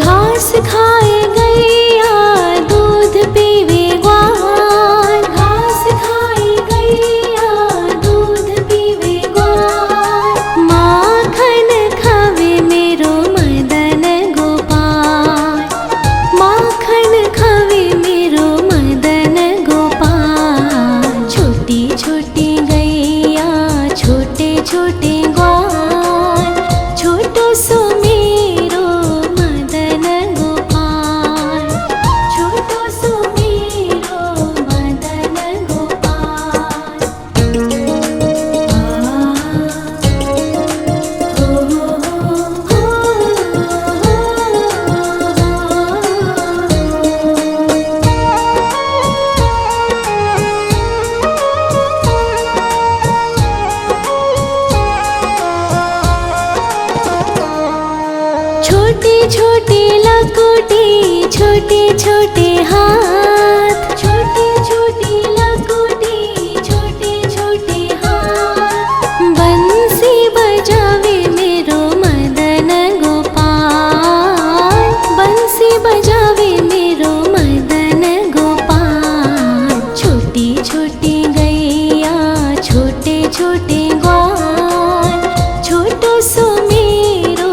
घास खाए गैया दूध पीवे ग्वाल, घास खाए गैया दूध पीवे ग्वाल। माखन खावे मेरो मदन गोपाल, माखन खावे मेरो मदन गोपाल। छोटी छोटी गैया छोटे छोटे ग्वाल, छोटो सो मेरो मदन गोपाल, छोटो सो मेरो मदन गोपाल। छोटी छोटी लकोटी छोटे छोटे हाथ, छोटी छोटी लकोटी छोटे छोटे हाथ। बंसी बजावे मेरो मदन गोपाल, बंसी बजावे मेरो मदन गोपाल। छोटी छोटी गैया छोटे छोटे ग्वाल, छोटो सो मेरो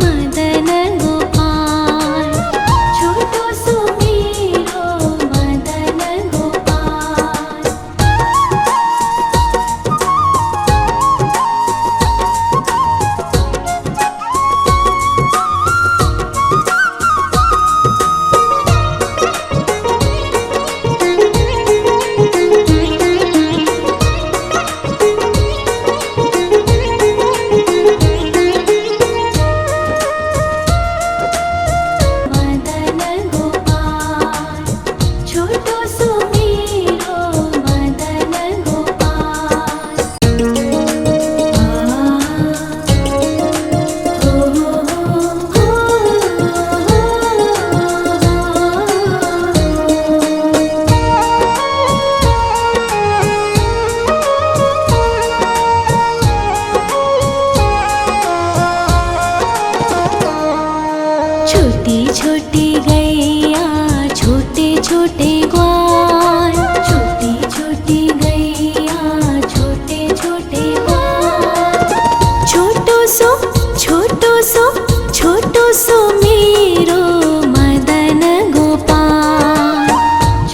मदन गोपाल, छोटो सो मेरो मदन गोपाल। मदन गोपाल, छोटो सो मेरो मदन गोपाल। छोटी छोटी गैया छोटे छोटे ग्वाल, छोटी छोटी गैया छोटे छोटे ग्वाल। छोटो सो छोटो सो मेरो मदन गोपाल,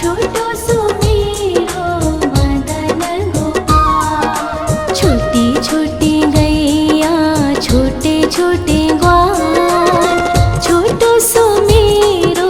छोटो सो मेरो मदन गोपाल। छोटी छोटी गैया छोटे छोटे ग्वाल, छोटो सो मेरो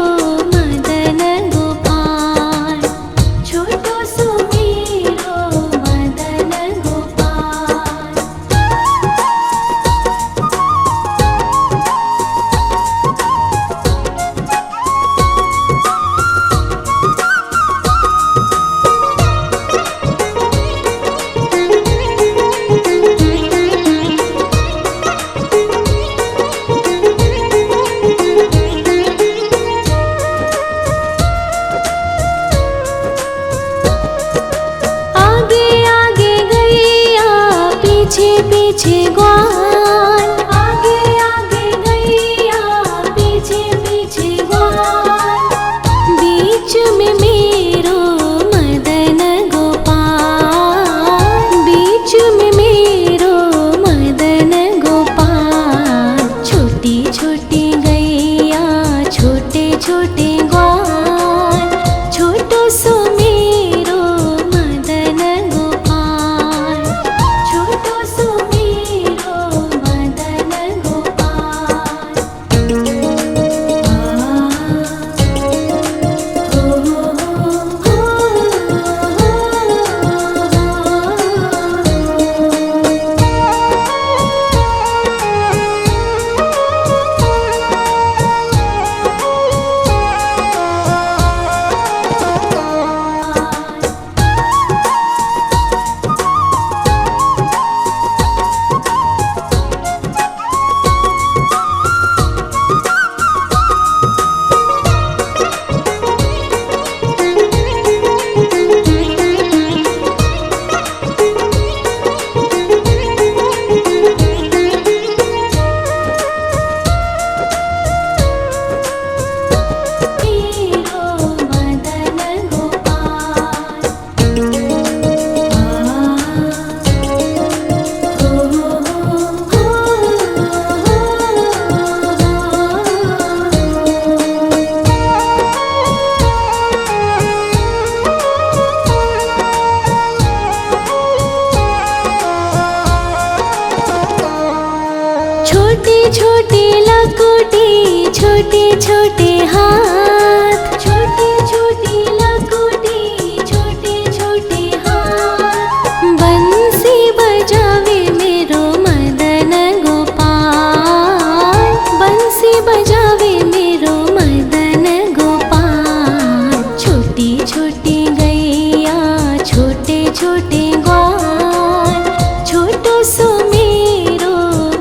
छोटे छोटे हाथ, छोटी छोटी लकोटी, छोटे छोटे हाथ। बंसी बजावे मेरो मदन गोपाल, बंसी बजावे मेरो मदन गोपाल। छोटी छोटी गैया, छोटे छोटे ग्वाल, छोटो सो मेरो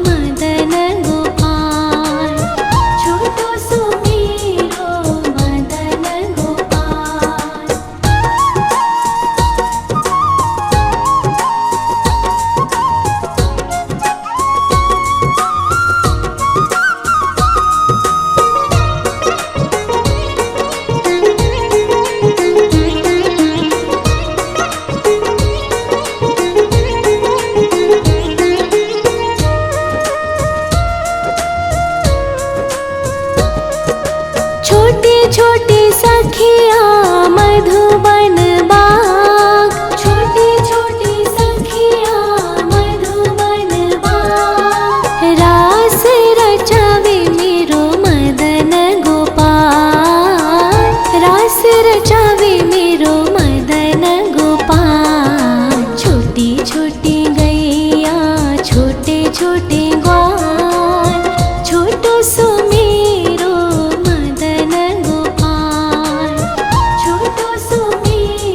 मदन गोपाल, छोटो सो मेरो मदन गोपाल। छोटे छोटे सखिया मधुबन बाग, छोटे छोटे सखिया मधुबन बाग। रास रचावे मेरो मदन गोपाल, रास रचावे मेरो मदन गोपाल। छोटी छोटी गैया, छोटे छोटे ग्वाल, छोटो सो मेरो मदन गोपाल, छोटो सो मेरो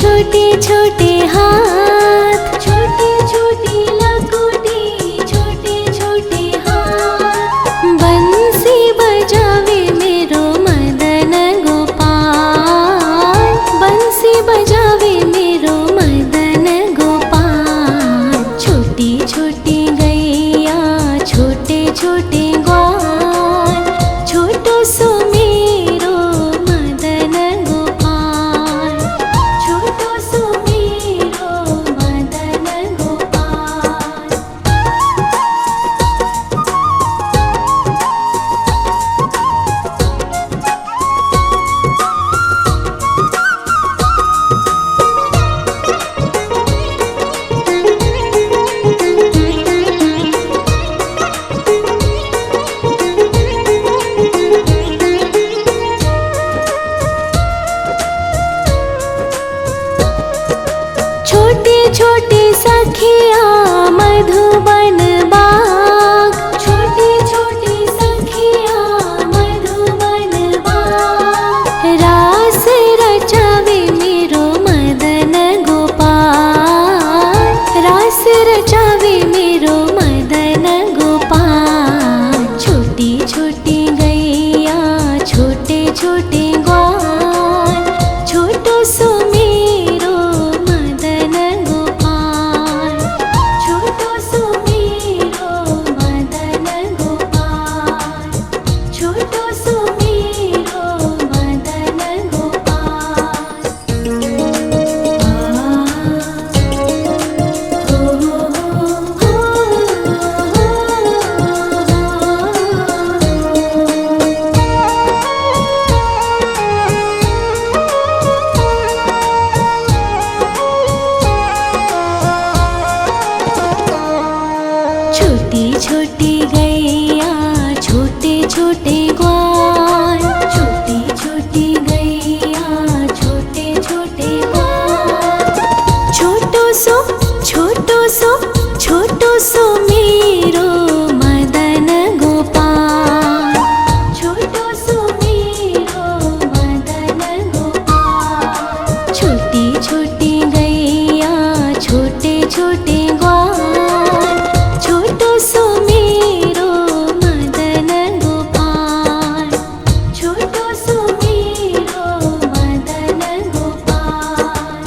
छोटे छोटे हाथ, छोटी छोटी लकोटी, छोटे छोटे हाथ। बंसी बजावे मेरो मदन गोपाल, बंसी बजावे मेरो मदन गोपाल। छोटी छोटी गैया, छोटे छोटे ग्वाल, छोटो सो मेरो मदन गोपाल, छोटो सो मेरो मदन गोपाल। छोटी छोटी सखिया मधुबन बाग, छोटी छोटी सखिया मधुबन बाग। रास रचावे मेरो मदन गोपाल, रास रचावे मेरो मदन गोपाल। छोटी छोटी गैया, छोटे छोटे ग्वाल, छोटो सो मेरो मदन गोपाल, छोटो सो मेरो मदन गोपाल, छोटो सो मेरो मदन गोपाल। छोटी छोटी गैया, छोटे छोटे ग्वाल, छोटी छोटी गैया, छोटे छोटे ग्वाल। छोटो सो छोटो सो छोटो सो मेरो मदन गोपाल, छोटो सो मेरो मदन गोपाल। छोटी छोटी गैया, छोटे छोटे ग्वाल, छोटो सो मेरो मदन गोपाल, छोटो सो मेरो मदन गोपाल।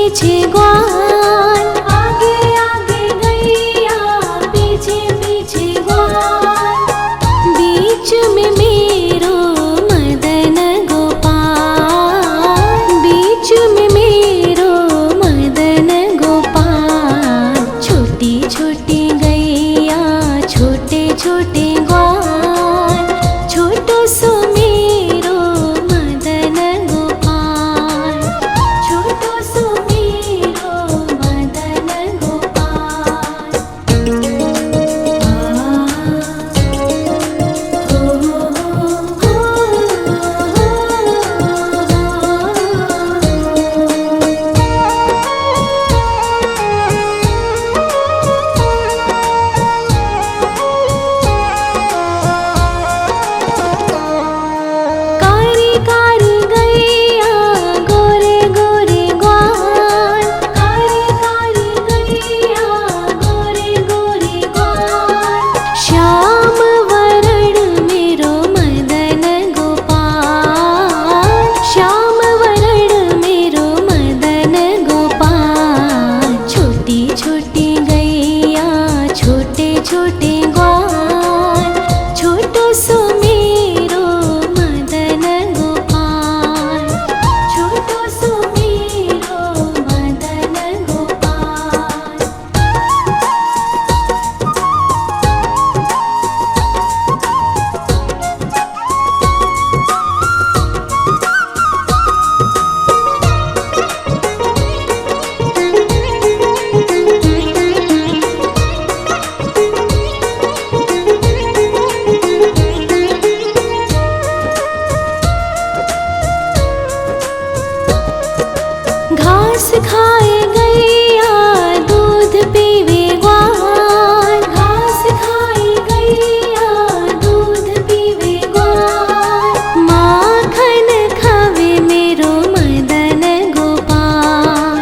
पीछे ग्वाल, आगे आगे गैया पीछे पीछे ग्वाल, बीच में मेरो मदन गोपाल, बीच में मेरो मदन गोपाल। छोटी छोटी गैया छोटे छोटे ग्वाल, छोटो सो मेरो मदन गोपाल, छोटो सो मेरो मदन गोपाल। कारी कारी गैया गोरे गोरे ग्वाल, कारी कारी गैया गोरे गोरे ग्वाल, श्याम वरण मेरो मदन गोपाल, श्याम वरण मेरो मदन गोपाल। छोटी छोटी गैया छोटे छोटे ग्वाल, छोटो सो मेरो मदन गोपाल, छोटो सो मेरो मदन गोपाल। घास खाए गैया दूध पीवे ग्वाल, घास खाए गैया दूध पीवे ग्वाल, माखन खावे मेरो मदन गोपाल,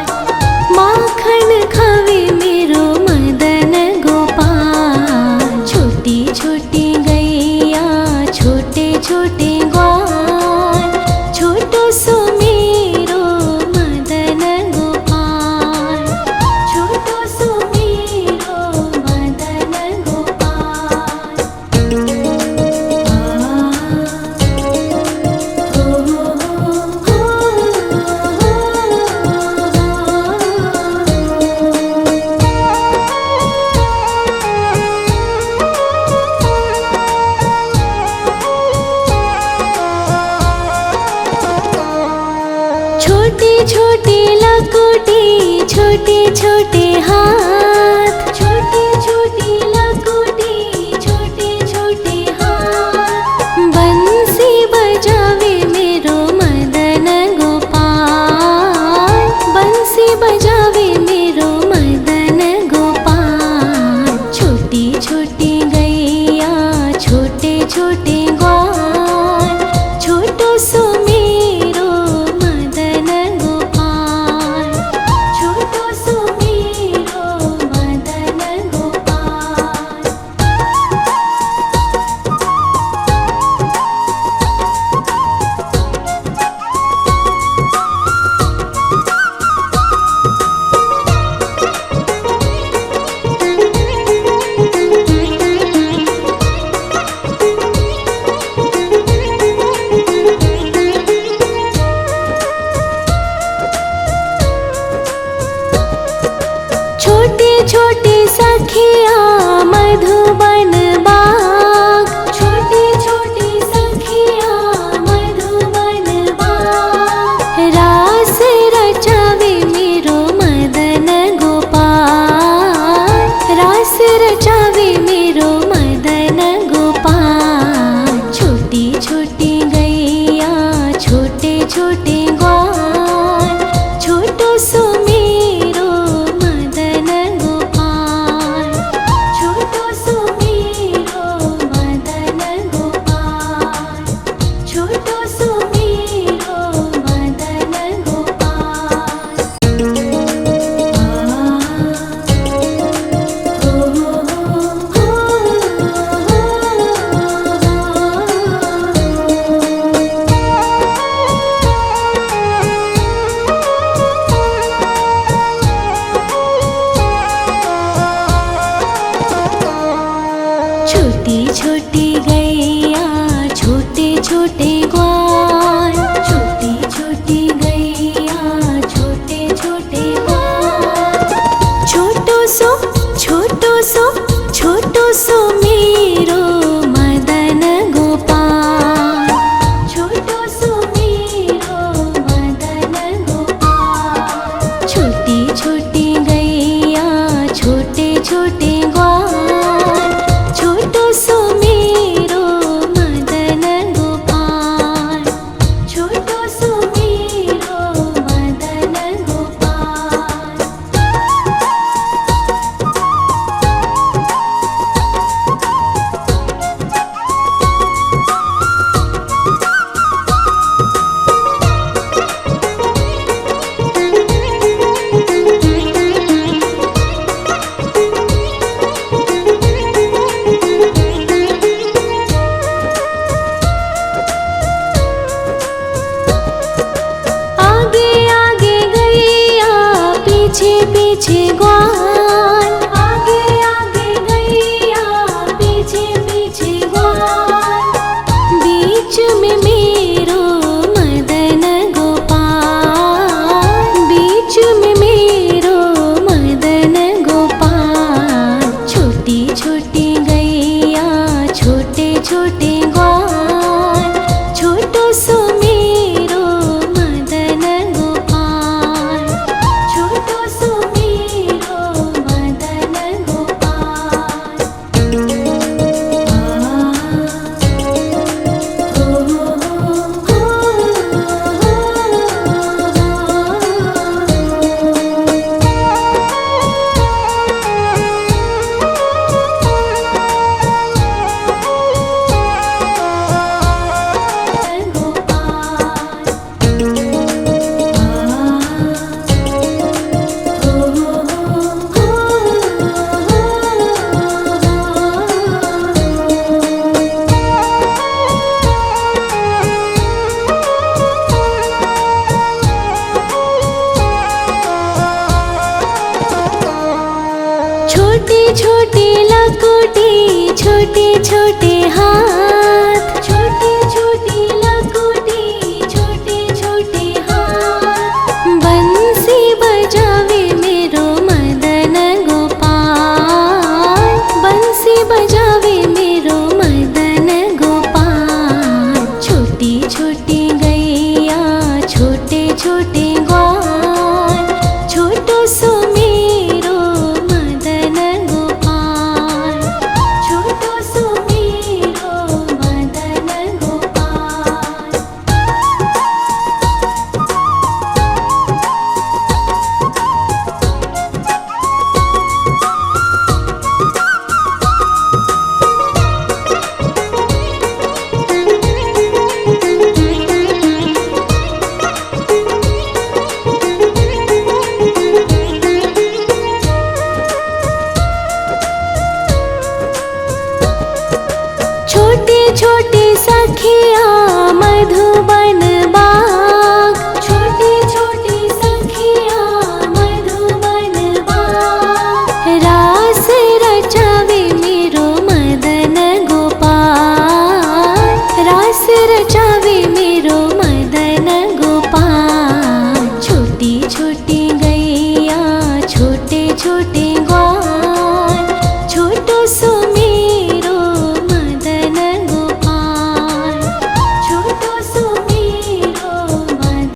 माखन खावे मेरो मदन गोपाल। छोटी छोटी गैया छोटे छोटे ग्वाल, छोटो सो मेरो मदन गोपाल, छोटो सो मेरो मदन गोपाल। छोटी छोटी लकुटी छोटे छोटे हाथ, छोटी छोटी लकुटी छोटे छोटे हाथ, बंसी बजावे मेरो मदन गोपाल, बंसी बजावे मेरो मदन गोपाल। छोटी छोटी गैया छोटे छोटे ग्वाल, छोटो सो मेरो मदन गोपाल, छोटो सो मेरो मदन गोपाल। छोटे छोटे सखिया मधुबन बाग, छोटे छोटे सखिया मधुबन बाग, रास रचावे मेरो मदन गोपाल, रास रचावे मेरो मदन गोपाल। छोटी छोटी गैया छोटे छोटे ग्वाल, छोटो सो मेरो मदन गोपाल, पीछे ग्वाल, आगे आगे गैया पीछे पीछे ग्वाल, बीच में मेरो मदन गोपाल, बीच में मेरो मदन गोपाल। छोटी छोटी गैया छोटे छोटे ग्वाल, छोटो सो मेरो मदन गोपाल, छोटो सो मेरो मदन गोपाल। छोटी छोटी लकुटी छोटे छोटे हाथ,